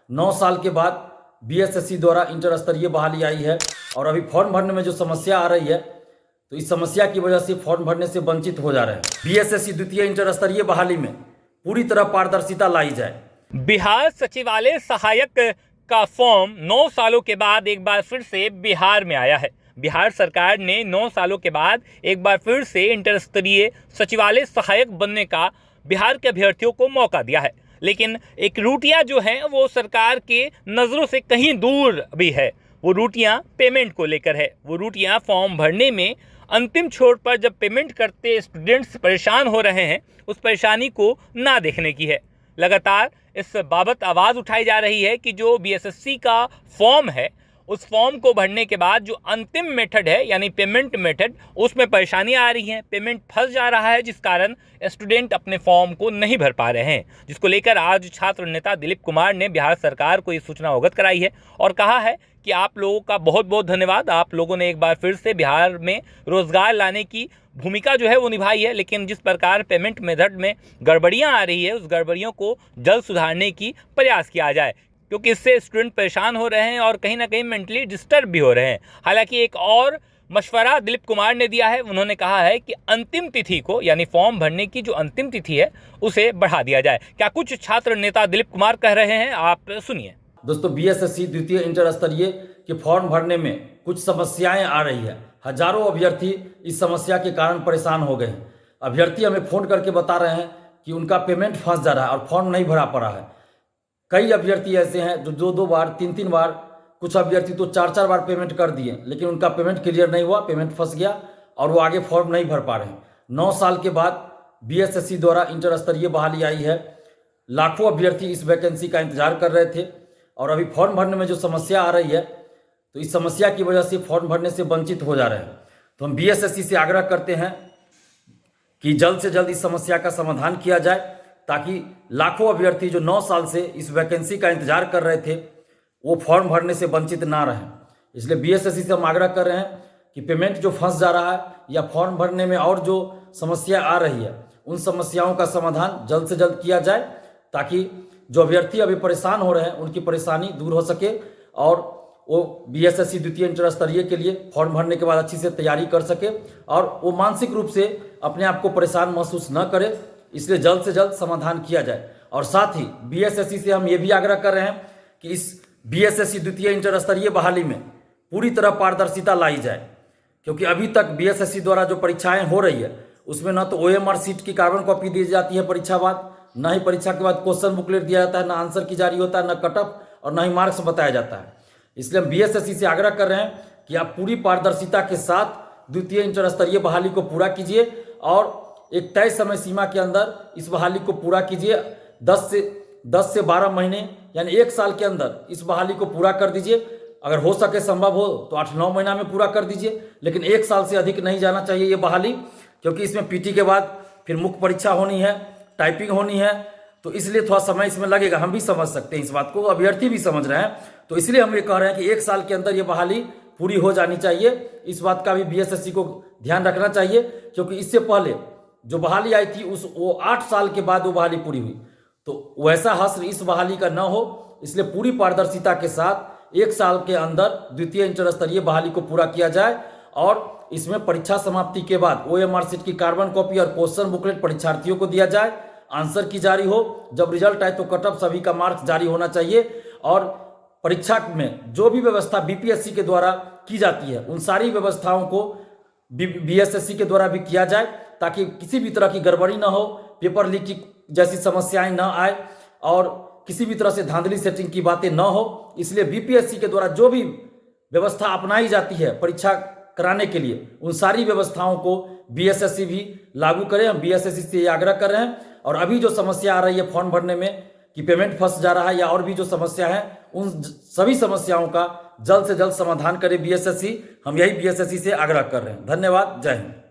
9 साल के बाद बीएसएससी द्वारा इंटर स्तरीय बहाली आई है और अभी फॉर्म भरने में जो समस्या आ रही है तो इस समस्या की वजह से फॉर्म भरने से वंचित हो जा रहे हैं। बीएसएससी द्वितीय इंटर स्तरीय बहाली में पूरी तरह पारदर्शिता लाई जाए। बिहार सचिवालय सहायक का फॉर्म 9 सालों के बाद एक बार फिर से बिहार में आया है। बिहार सरकार ने 9 सालों के बाद एक बार फिर से इंटर स्तरीय सचिवालय सहायक बनने का बिहार के अभ्यर्थियों को मौका दिया है, लेकिन एक रूटियाँ जो हैं वो सरकार के नज़रों से कहीं दूर भी है। वो रूटियाँ पेमेंट को लेकर है। वो रूटियाँ फॉर्म भरने में अंतिम छोर पर जब पेमेंट करते स्टूडेंट्स परेशान हो रहे हैं, उस परेशानी को ना देखने की है। लगातार इस बाबत आवाज़ उठाई जा रही है कि जो बीएसएससी का फॉर्म है, उस फॉर्म को भरने के बाद जो अंतिम मेथड है यानी पेमेंट मेथड, उसमें परेशानियां आ रही हैं, पेमेंट फंस जा रहा है, जिस कारण स्टूडेंट अपने फॉर्म को नहीं भर पा रहे हैं। जिसको लेकर आज छात्र नेता दिलीप कुमार ने बिहार सरकार को ये सूचना अवगत कराई है और कहा है कि आप लोगों का बहुत बहुत धन्यवाद। आप लोगों ने एक बार फिर से बिहार में रोजगार लाने की भूमिका जो है वो निभाई है, लेकिन जिस प्रकार पेमेंट मेथड में गड़बड़ियां आ रही है, उस गड़बड़ियों को जल्द सुधारने की प्रयास किया जाए, क्योंकि इससे स्टूडेंट परेशान हो रहे हैं और कहीं ना कहीं मेंटली डिस्टर्ब भी हो रहे हैं। हालांकि एक और मशवरा दिलीप कुमार ने दिया है। उन्होंने कहा है कि अंतिम तिथि को, यानी फॉर्म भरने की जो अंतिम तिथि है, उसे बढ़ा दिया जाए। क्या कुछ छात्र नेता दिलीप कुमार कह रहे हैं, आप सुनिए। दोस्तों, बीएसएससी द्वितीय इंटर स्तरीय के फॉर्म भरने में कुछ समस्याएं आ रही है। हजारों अभ्यर्थी इस समस्या के कारण परेशान हो गए हैं। अभ्यर्थी हमें फोन करके बता रहे हैं कि उनका पेमेंट फंस जा रहा है और फॉर्म नहीं भरा पड़ा है। कई अभ्यर्थी ऐसे हैं जो 2-2 बार 3-3 बार, कुछ अभ्यर्थी तो 4-4 बार पेमेंट कर दिए, लेकिन उनका पेमेंट क्लियर नहीं हुआ, पेमेंट फंस गया और वो आगे फॉर्म नहीं भर पा रहे हैं। 9 साल के बाद बीएसएससी द्वारा इंटर स्तरीय बहाली आई है। लाखों अभ्यर्थी इस वैकेंसी का इंतजार कर रहे थे और अभी फॉर्म भरने में जो समस्या आ रही है तो इस समस्या की वजह से फॉर्म भरने से वंचित हो जा रहे हैं। तो हम बीएसएससी से आग्रह करते हैं कि जल्द से जल्द इस समस्या का समाधान किया जाए, ताकि लाखों अभ्यर्थी जो 9 साल से इस वैकेंसी का इंतजार कर रहे थे वो फॉर्म भरने से वंचित ना रहें। इसलिए बीएसएससी से हम आग्रह कर रहे हैं कि पेमेंट जो फंस जा रहा है या फॉर्म भरने में और जो समस्या आ रही है, उन समस्याओं का समाधान जल्द से जल्द किया जाए, ताकि जो अभ्यर्थी अभी परेशान हो रहे हैं उनकी परेशानी दूर हो सके और वो बीएसएससी द्वितीय इंटर स्तरीय के लिए फॉर्म भरने के बाद अच्छी से तैयारी कर सके और वो मानसिक रूप से अपने आप को परेशान महसूस न करे। इसलिए जल्द से जल्द समाधान किया जाए। और साथ ही बीएसएससी से हम ये भी आग्रह कर रहे हैं कि इस बीएसएससी द्वितीय इंटर स्तरीय बहाली में पूरी तरह पारदर्शिता लाई जाए, क्योंकि अभी तक बीएसएससी द्वारा जो परीक्षाएं हो रही है उसमें न तो ओएमआर सीट की कार्बन कॉपी दी जाती है परीक्षा बाद, न ही परीक्षा के बाद क्वेश्चन बुकलेट दिया जाता है, न आंसर की जारी होता है, न कट ऑफ और न ही मार्क्स बताया जाता है। इसलिए हम बीएसएससी से आग्रह कर रहे हैं कि आप पूरी पारदर्शिता के साथ द्वितीय इंटर स्तरीय बहाली को पूरा कीजिए और एक तय समय सीमा के अंदर इस बहाली को पूरा कीजिए। 10 से 12 महीने यानी 1 साल के अंदर इस बहाली को पूरा कर दीजिए। अगर हो सके, संभव हो तो 8-9 महीना में पूरा कर दीजिए, लेकिन 1 साल से अधिक नहीं जाना चाहिए ये बहाली, क्योंकि इसमें पीटी के बाद फिर मुख्य परीक्षा होनी है, टाइपिंग होनी है, तो इसलिए थोड़ा समय इसमें लगेगा। हम भी समझ सकते हैं इस बात को, अभ्यर्थी भी समझ रहे हैं। तो इसलिए हम ये कह रहे हैं कि 1 साल के अंदर ये बहाली पूरी हो जानी चाहिए। इस बात का भी बीएसएससी को ध्यान रखना चाहिए, क्योंकि इससे पहले जो बहाली आई थी वो 8 साल के बाद वो बहाली पूरी हुई, तो वैसा हश्र इस बहाली का न हो। इसलिए पूरी पारदर्शिता के साथ 1 साल के अंदर द्वितीय इंटर स्तरीय बहाली को पूरा किया जाए और इसमें परीक्षा समाप्ति के बाद ओएमआर सीट की कार्बन कॉपी और क्वेश्चन बुकलेट परीक्षार्थियों को दिया जाए, आंसर की जारी हो, जब रिजल्ट आए तो कट ऑफ सभी का मार्क्स जारी होना चाहिए और परीक्षा में जो भी व्यवस्था बीपीएससी के द्वारा की जाती है उन सारी व्यवस्थाओं को बीएसएससी के द्वारा भी किया जाए, ताकि किसी भी तरह की गड़बड़ी ना हो, पेपर लीक की जैसी समस्याएं ना आए और किसी भी तरह से धांधली सेटिंग की बातें ना हो। इसलिए बीपीएससी के द्वारा जो भी व्यवस्था अपनाई जाती है परीक्षा कराने के लिए, उन सारी व्यवस्थाओं को बीएसएससी भी लागू करें। हम बीएसएससी से ये आग्रह कर रहे हैं। और अभी जो समस्या आ रही है फॉर्म भरने में कि पेमेंट फंस जा रहा है या और भी जो समस्या है, उन सभी समस्याओं का जल्द से जल्द समाधान करे बीएसएससी। हम यही बीएसएससी से आग्रह कर रहे हैं। धन्यवाद। जय हिंद।